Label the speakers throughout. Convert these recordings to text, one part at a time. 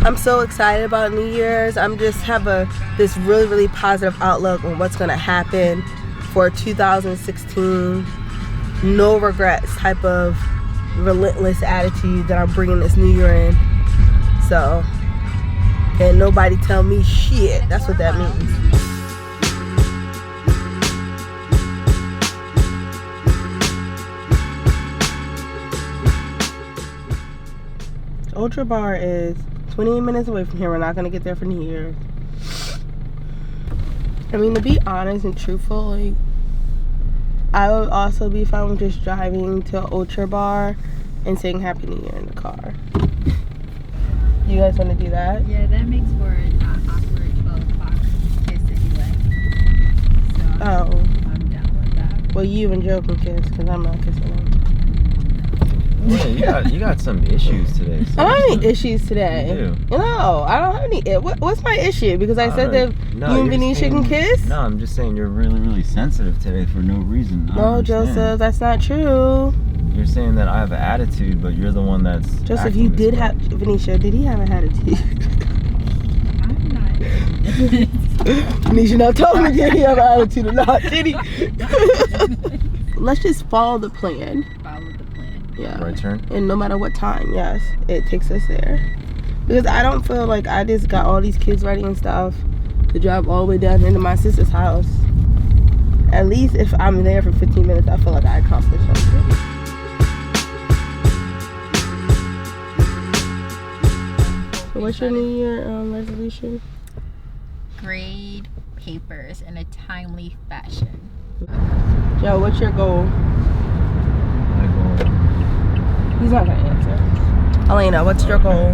Speaker 1: I'm so excited about New Year's. I'm just have this really, really positive outlook on what's gonna happen for 2016. No regrets type of relentless attitude that I'm bringing this new year in. So, and nobody tell me shit. That's what that means. Ultra Bar is 28 minutes away from here. We're not gonna get there for New Year's. I mean, to be honest and truthful, like, I would also be fine with just driving to Ultra Bar and saying Happy New Year in the car. You guys want to do that?
Speaker 2: Yeah, that makes for an awkward 12 o'clock kiss anyway. So I'm down with that.
Speaker 1: Well, you and Joe can kiss because I'm not kissing him.
Speaker 3: Yeah, you got some issues today.
Speaker 1: I don't have any issues today.
Speaker 3: You do.
Speaker 1: No, I don't have any. What's my issue? Because I said that you and Venetia can kiss?
Speaker 3: No, I'm just saying you're really, really sensitive today for no reason.
Speaker 1: No, Joseph, that's not true.
Speaker 3: You're saying that I have an attitude, but you're the one that's
Speaker 1: Joseph, you did have... Venetia, did he have an attitude?
Speaker 2: I'm not.
Speaker 1: Venetia, now tell me, did he have an attitude or not? Did he? Let's just follow the plan.
Speaker 2: Follow the plan.
Speaker 1: Yeah.
Speaker 3: Right turn?
Speaker 1: And no matter what time, yes, it takes us there. Because I don't feel like I just got all these kids ready and stuff to drive all the way down into my sister's house. At least if I'm there for 15 minutes, I feel like I accomplished something. So what's your New Year resolution?
Speaker 2: Grade papers in a timely fashion.
Speaker 1: Joe, what's your goal?
Speaker 3: My goal.
Speaker 1: He's not gonna answer. Elena, what's your goal?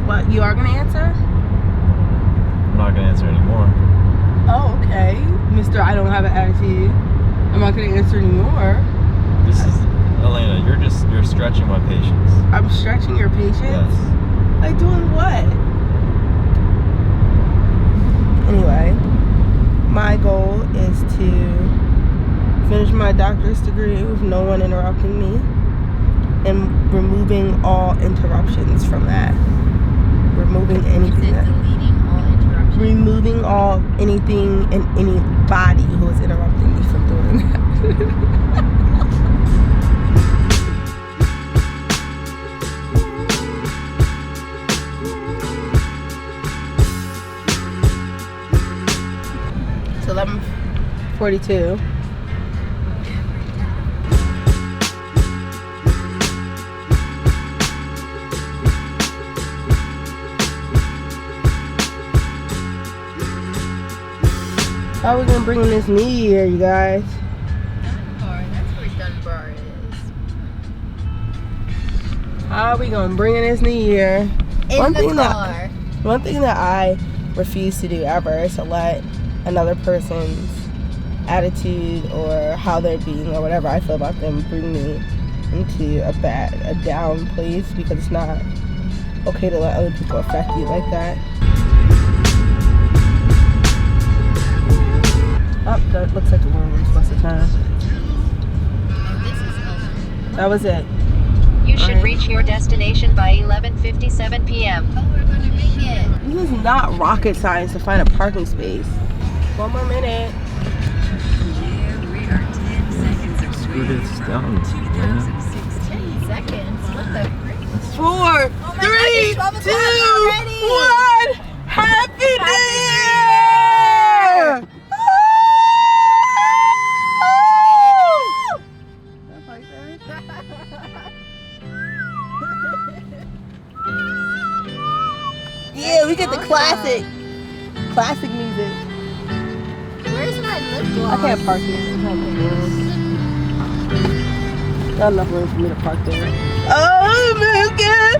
Speaker 1: What, you are gonna answer?
Speaker 3: I'm not gonna answer anymore.
Speaker 1: Oh, okay. Mr. I don't have an attitude. I'm not gonna answer anymore.
Speaker 3: This is Elena, you're stretching my patience.
Speaker 1: I'm stretching your patience?
Speaker 3: Yes.
Speaker 1: Like doing what? Anyway, my goal is to finish my doctorate degree with no one interrupting me and removing all interruptions from that. Removing anything that...
Speaker 2: Deleting all interruptions.
Speaker 1: Removing all anything and anybody who is interrupting me from doing that. It's 11:42. How are we gonna bring in this New Year, you guys?
Speaker 2: That's where Dunbar is.
Speaker 1: How are we gonna bring in this New Year?
Speaker 2: In the car.
Speaker 1: One thing that I refuse to do ever is to let another person's attitude or how they're being or whatever I feel about them bring me into a down place, because it's not okay to let other people affect you like that. Oh, that looks like the one we're supposed to turn. That was it.
Speaker 4: You should reach your destination by 11:57 p.m.
Speaker 2: Oh, we're going to make it.
Speaker 1: This is not rocket science to find a parking space. One more minute.
Speaker 2: Yeah, we are 10 seconds away.
Speaker 3: Screw this down.
Speaker 2: 2016 seconds. What the frick?
Speaker 1: 4, 3, 2, 1. Happy New Year! Yeah, we get the classic music.
Speaker 2: Where's my lip
Speaker 1: I
Speaker 2: gloss?
Speaker 1: can't park here. There's not enough room. Not enough room for me to park there. Oh my God!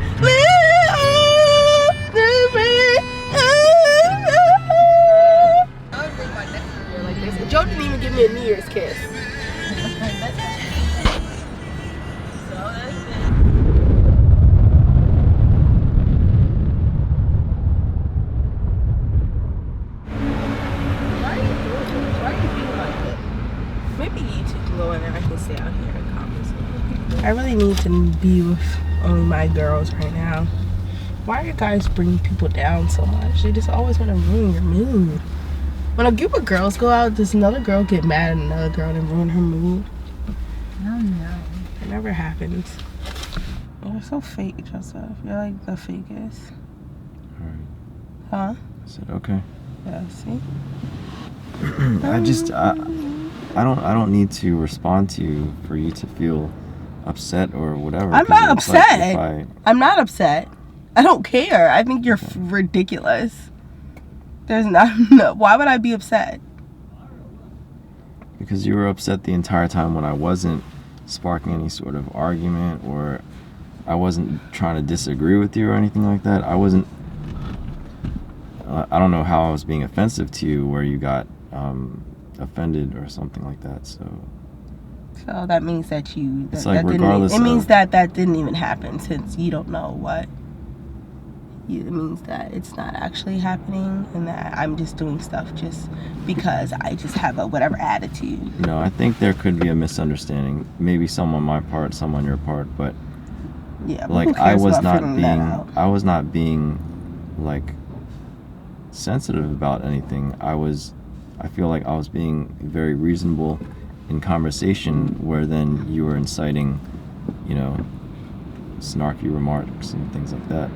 Speaker 2: I would bring my next year like this.
Speaker 1: Joe didn't even give me a New Year's kiss. Maybe you two can go in and I can stay out here and conversate. I really need to be with only my girls right now. Why do guys bring people down so much? They just always want to ruin your mood. When a group of girls go out, does another girl get mad at another girl and ruin her mood?
Speaker 2: I don't know.
Speaker 1: It never happens. You're so fake, Joseph. You're like the fakest.
Speaker 3: Alright.
Speaker 1: Huh?
Speaker 3: I said, okay.
Speaker 1: Yeah, see?
Speaker 3: I don't need to respond to you for you to feel upset or whatever.
Speaker 1: I'm
Speaker 3: 'cause
Speaker 1: not
Speaker 3: it's like
Speaker 1: upset.
Speaker 3: if I-
Speaker 1: I'm not upset. I don't care. I think you're ridiculous. There's not. No, why would I be upset?
Speaker 3: Because you were upset the entire time when I wasn't sparking any sort of argument, or I wasn't trying to disagree with you or anything like that. I wasn't. I don't know how I was being offensive to you, where you got offended or something like that. So
Speaker 1: that means that you.
Speaker 3: It's
Speaker 1: That
Speaker 3: like
Speaker 1: didn't.
Speaker 3: regardless
Speaker 1: It means
Speaker 3: of-
Speaker 1: that didn't even happen, since you don't know what. It means that it's not actually happening, and that I'm just doing stuff just because I just have a whatever attitude.
Speaker 3: no, I think there could be a misunderstanding. Maybe some on my part, some on your part, but
Speaker 1: Yeah. But
Speaker 3: like
Speaker 1: who cares about
Speaker 3: I was not being like sensitive about anything. I feel like I was being very reasonable in conversation, where then you were inciting, snarky remarks and things like that.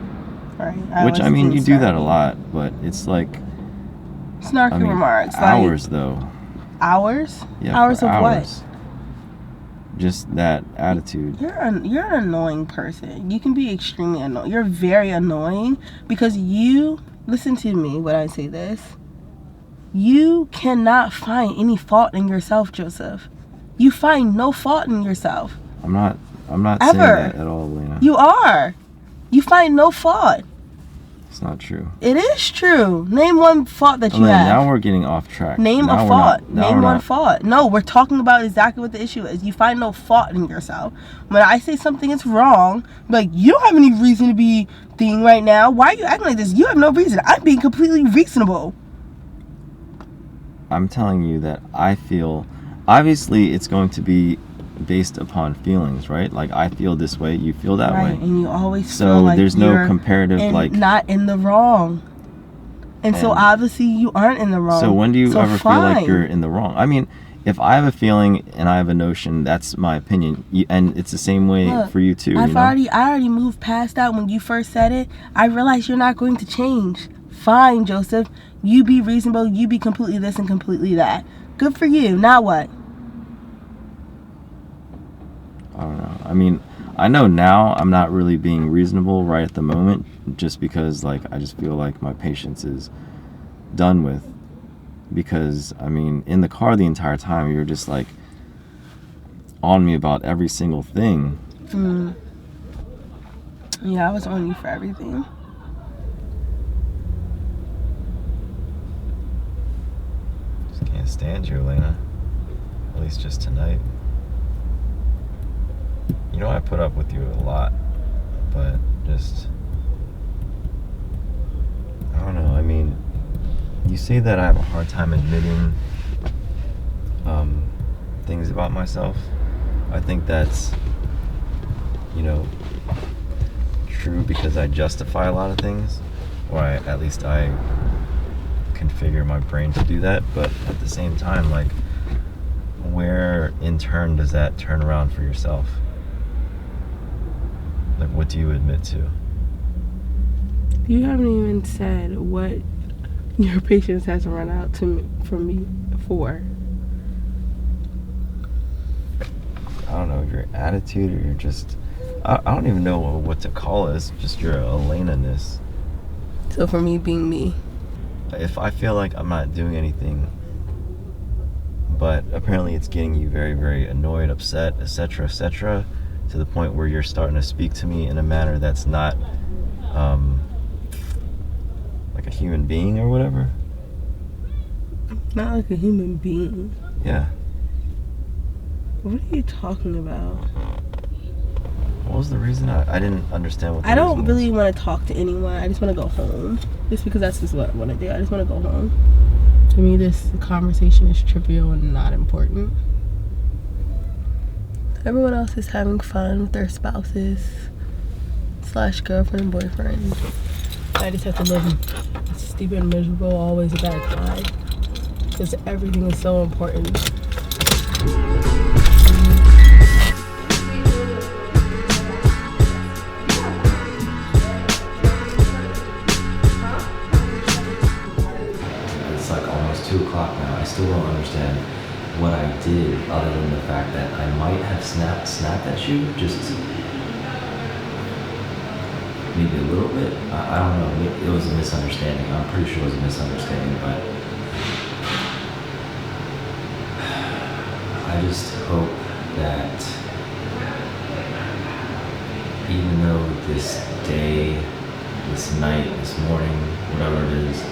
Speaker 1: Right.
Speaker 3: Which I mean, you do that a lot, but it's like
Speaker 1: Snarky remarks.
Speaker 3: hours though.
Speaker 1: Hours?
Speaker 3: Yeah,
Speaker 1: Hours
Speaker 3: for
Speaker 1: of
Speaker 3: hours.
Speaker 1: what?
Speaker 3: Just that attitude.
Speaker 1: You're an annoying person. You can be extremely annoying. You're very annoying because you, listen to me when I say this, you cannot find any fault in yourself, Joseph. You find no fault in yourself.
Speaker 3: I'm not
Speaker 1: Ever.
Speaker 3: saying that at all, Elena.
Speaker 1: You are. You find no fault.
Speaker 3: It's not true.
Speaker 1: It is true. Name one fault that you
Speaker 3: Elena,
Speaker 1: have.
Speaker 3: now we're getting off track.
Speaker 1: Name
Speaker 3: Now
Speaker 1: a
Speaker 3: we're
Speaker 1: fault.
Speaker 3: not- now
Speaker 1: Name
Speaker 3: we're
Speaker 1: one
Speaker 3: not-
Speaker 1: fault. No, we're talking about exactly what the issue is. You find no fault in yourself. When I say something is wrong, like, you don't have any reason to be thinking right now. Why are you acting like this? You have no reason. I'm being completely reasonable.
Speaker 3: I'm telling you that I feel, obviously it's going to be based upon feelings, right? Like, I feel this way, you feel that
Speaker 1: Right,
Speaker 3: way.
Speaker 1: and you always
Speaker 3: So
Speaker 1: feel like
Speaker 3: there's no
Speaker 1: you're
Speaker 3: comparative, like,
Speaker 1: not in the wrong. And so
Speaker 3: And-
Speaker 1: obviously you aren't in the wrong.
Speaker 3: so when do you ever feel like
Speaker 1: fine.
Speaker 3: you're in the wrong? I mean, if I have a feeling and I have a notion, that's my opinion. And it's the same way
Speaker 1: Look,
Speaker 3: for you too,
Speaker 1: I
Speaker 3: you know?
Speaker 1: already moved past that. When you first said it, I realized you're not going to change. Fine, Joseph. You be reasonable. You be completely this and completely that. Good for you. Now what?
Speaker 3: I don't know. I mean, I know now I'm not really being reasonable right at the moment, just because, like, I just feel like my patience is done with. Because, I mean, in the car the entire time, you're just, like, on me about every single thing.
Speaker 1: Yeah, I was on you for everything.
Speaker 3: Just can't stand you, Elena. At least just tonight. You know, I put up with you a lot, but just, I don't know. I mean, you say that I have a hard time admitting things about myself. I think that's, true, because I justify a lot of things, or at least I configure my brain to do that. But at the same time, like, where in turn does that turn around for yourself? Like, what do you admit to?
Speaker 1: You haven't even said what your patience has run out from me for.
Speaker 3: I don't know, your attitude, or you're just, I don't even know what to call it. It's just your Elena-ness.
Speaker 1: So for me being me.
Speaker 3: If I feel like I'm not doing anything, but apparently it's getting you very, very annoyed, upset, etc., etc., to the point where you're starting to speak to me in a manner that's not like a human being or whatever.
Speaker 1: Not like a human being.
Speaker 3: Yeah.
Speaker 1: What are you talking about?
Speaker 3: What was the reason? I didn't understand what the
Speaker 1: I don't
Speaker 3: reason
Speaker 1: really want to talk to anyone. I just want to go home. Just because that's just what I want to do. I just want to go home. To me, this conversation is trivial and not important. Everyone else is having fun with their spouses. / girlfriend and boyfriend. I just have to live stupid and miserable, always a bad cry. Because everything is so important.
Speaker 3: It's like almost 2 o'clock now. I still don't understand what I did other than the fact that I might have snapped at you, just maybe a little bit. I don't know. It was a misunderstanding. I'm pretty sure it was a misunderstanding, but I just hope that even though this day, this night, this morning, whatever it is,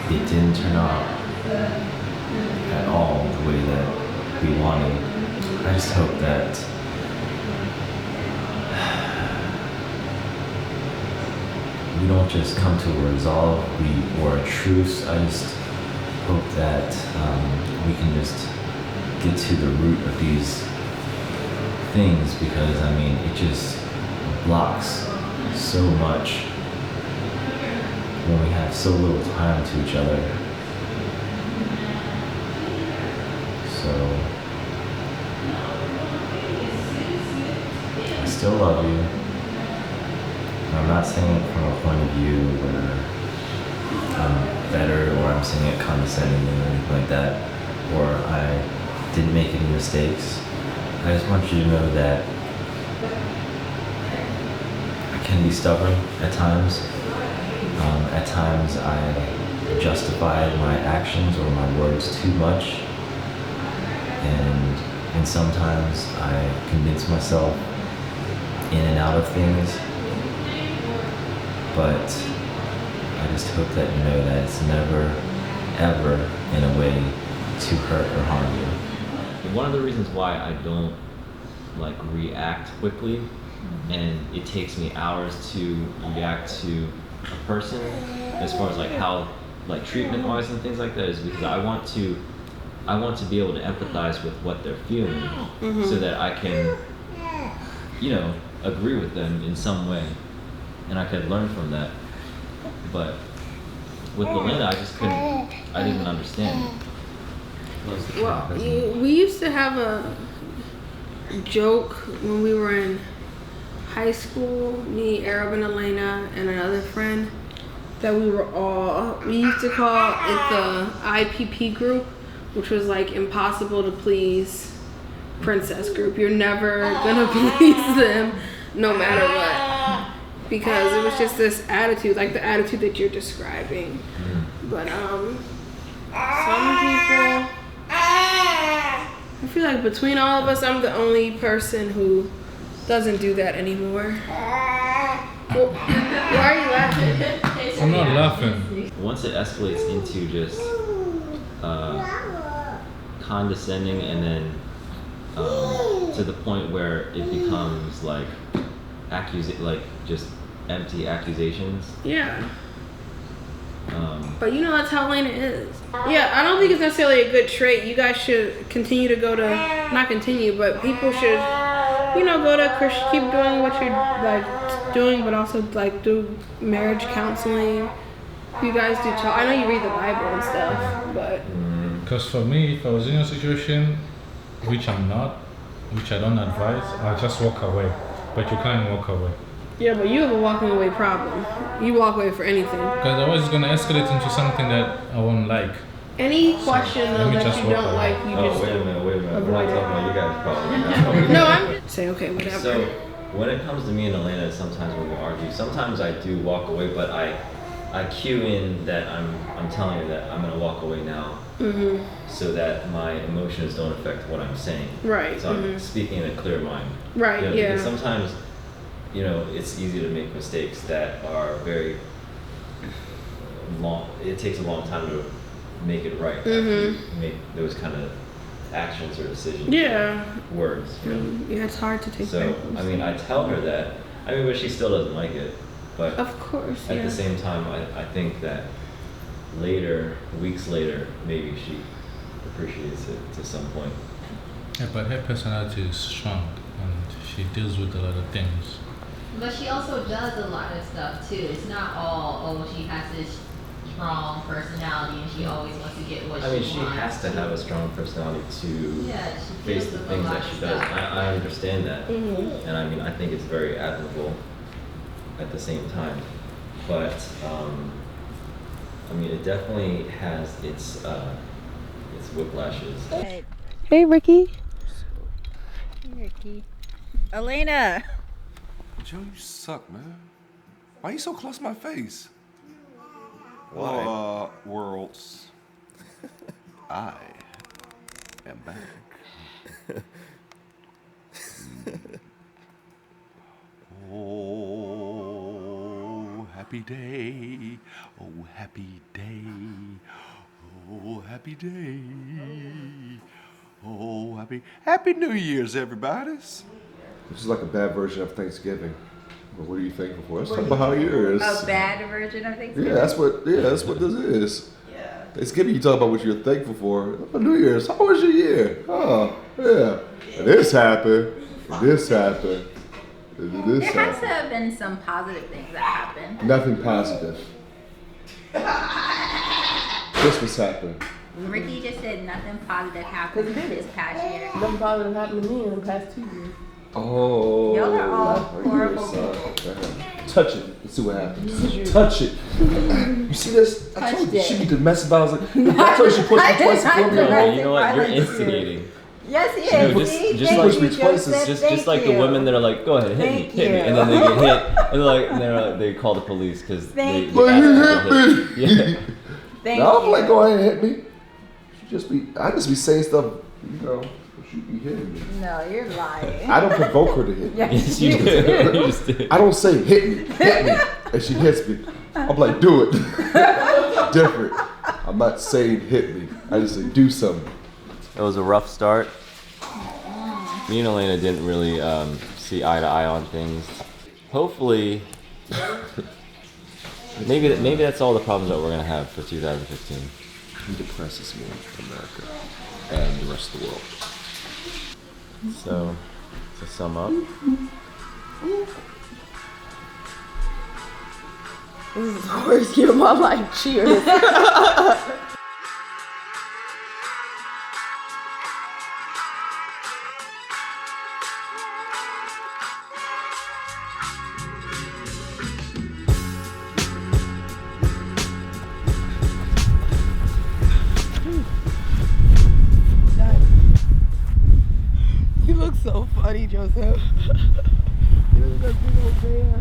Speaker 3: it didn't turn out at all the way that we wanted. I just hope that we don't just come to a resolve or a truce. I just hope that we can just get to the root of these things, because I mean it just blocks so much when we have so little time to each other. So I still love you. And I'm not saying it from a point of view where I'm better, or I'm saying it condescendingly or anything like that, or I didn't make any mistakes. I just want you to know that I can be stubborn at times. At times I justify my actions or my words too much, and sometimes I convince myself in and out of things. But I just hope that you know that it's never, ever in a way to hurt or harm you. One of the reasons why I don't like react quickly, and it takes me hours to react to a person as far as like how like treatment wise and things like that, is because I want to be able to empathize with what they're feeling, so that I can, you know, agree with them in some way, and I could learn from that. But with Belinda, I didn't understand.
Speaker 2: Well, we used to have a joke when we were in high school, me, Arab, and Elena, and another friend, that we used to call it the IPP group, which was like impossible to please princess group. You're never gonna please them no matter what, because it was just this attitude, like the attitude that you're describing. But some people, I feel like between all of us, I'm the only person who doesn't do that anymore. Well, why are you laughing?
Speaker 5: I'm not laughing.
Speaker 3: Once it escalates into just condescending, and then to the point where it becomes like just empty accusations.
Speaker 2: Yeah. But you know that's how Elena is. Yeah, I don't think it's necessarily a good trait. You guys should continue to go to, not continue, but people should, you know, go to Christian, keep doing what you're like doing, but also like do marriage counseling. You guys do talk. I know you read the Bible and stuff, but
Speaker 5: Because for me, if I was in your situation, which I'm not, which I don't advise, I'll just walk away. But you can't walk away.
Speaker 2: yeah, but you have a walking away problem. You walk away for anything.
Speaker 5: Because otherwise it's going to escalate into something that I won't like.
Speaker 2: Any question
Speaker 5: let
Speaker 2: though
Speaker 5: me
Speaker 2: that
Speaker 5: just
Speaker 2: you
Speaker 5: walk
Speaker 2: don't
Speaker 5: away.
Speaker 2: like, you
Speaker 3: Oh,
Speaker 2: just
Speaker 3: wait a minute. We're
Speaker 2: avoid
Speaker 3: not
Speaker 2: it.
Speaker 3: talking about you guys' problem.
Speaker 2: No, I'm just saying okay, whatever.
Speaker 3: So when it comes to me and Elena, sometimes when we argue, sometimes I do walk away, but I cue in that I'm telling her that I'm gonna walk away now, so that my emotions don't affect what I'm saying.
Speaker 2: Right.
Speaker 3: So I'm speaking in a clear mind.
Speaker 2: Right,
Speaker 3: You know,
Speaker 2: yeah.
Speaker 3: Because sometimes, you know, it's easy to make mistakes that are very long. It takes a long time to make it right. After you make those kind of actions or decisions.
Speaker 2: Yeah.
Speaker 3: Words. You know.
Speaker 2: Yeah, it's hard to take
Speaker 3: So
Speaker 2: back.
Speaker 3: I mean, I tell her that. I mean, but she still doesn't like it. But
Speaker 2: Of course,
Speaker 3: at
Speaker 2: yeah.
Speaker 3: the same time, I think that later, weeks later, maybe she appreciates it to some point.
Speaker 5: Yeah, but her personality is strong, and she deals with a lot of things.
Speaker 6: But she also does a lot of stuff too. It's not all, oh, she has this strong personality and she always wants to get what she wants.
Speaker 3: She has to have a strong personality to
Speaker 6: Yeah, she
Speaker 3: face
Speaker 6: deals
Speaker 3: the
Speaker 6: with a
Speaker 3: things
Speaker 6: lot
Speaker 3: that
Speaker 6: of
Speaker 3: she does.
Speaker 6: stuff.
Speaker 3: I understand that. And I mean, I think it's very admirable at the same time. But, I mean, it definitely has its whiplashes.
Speaker 1: Hey, Ricky.
Speaker 7: Ricky. Elena!
Speaker 8: Joe, you suck, man. Why you so close to my face?
Speaker 3: Why?
Speaker 8: Worlds. I am back. Oh, happy day. Oh, happy day. Oh, happy day. Oh, happy New Year's, everybody.
Speaker 9: This is like a bad version of Thanksgiving. But what are you thankful for? Let's talk about how yours.
Speaker 7: A bad version of Thanksgiving?
Speaker 9: Yeah, that's what this is. Yeah. Thanksgiving, you talk about what you're thankful for. New Year's, how was your year? Oh, yeah. And this happened. And this happened. And this
Speaker 7: There has
Speaker 9: happened.
Speaker 7: to have been some positive things that happened.
Speaker 9: Nothing positive. Christmas happened.
Speaker 7: Ricky just said nothing positive happened this past year.
Speaker 1: Nothing positive happened to me in the past 2 years.
Speaker 9: Oh.
Speaker 7: Y'all are all horrible
Speaker 9: Touch it. Let's see what happens. Touch it. You see this? I told you she need to mess about. I was like, I told you she pushed me twice before me.
Speaker 3: No, you know what? You're instigating.
Speaker 7: Yes, he
Speaker 3: No,
Speaker 7: is.
Speaker 3: just
Speaker 7: Thank
Speaker 3: like
Speaker 7: you,
Speaker 9: me twice,
Speaker 7: Joseph.
Speaker 3: just like the
Speaker 7: Thank
Speaker 3: women
Speaker 7: you.
Speaker 3: that are like, go ahead, hit
Speaker 7: Thank
Speaker 3: me,
Speaker 7: you.
Speaker 3: and then they get hit, and they're like, they call the police because they
Speaker 7: Thank
Speaker 9: But
Speaker 3: asked
Speaker 9: you
Speaker 3: them
Speaker 9: hit
Speaker 3: to
Speaker 9: me.
Speaker 3: get hit. Yeah.
Speaker 7: Thank
Speaker 9: I don't
Speaker 7: you.
Speaker 9: like go ahead and hit me. I just be saying stuff, you know, she be hitting me.
Speaker 7: No, you're lying.
Speaker 9: I don't provoke her to hit me.
Speaker 3: Yes, you do. You just do.
Speaker 9: I don't say hit me, and she hits me. I'm like, do it. Different. I'm not saying hit me. I just say do something.
Speaker 3: It was a rough start. Me and Elena didn't really see eye to eye on things. Hopefully, maybe that's all the problems that we're gonna have for 2015.
Speaker 9: He depresses me, America, and the rest of the world.
Speaker 3: So, to sum up,
Speaker 1: This is the worst year of my life. Cheers. You look so funny, Joseph. You look like a big old bear.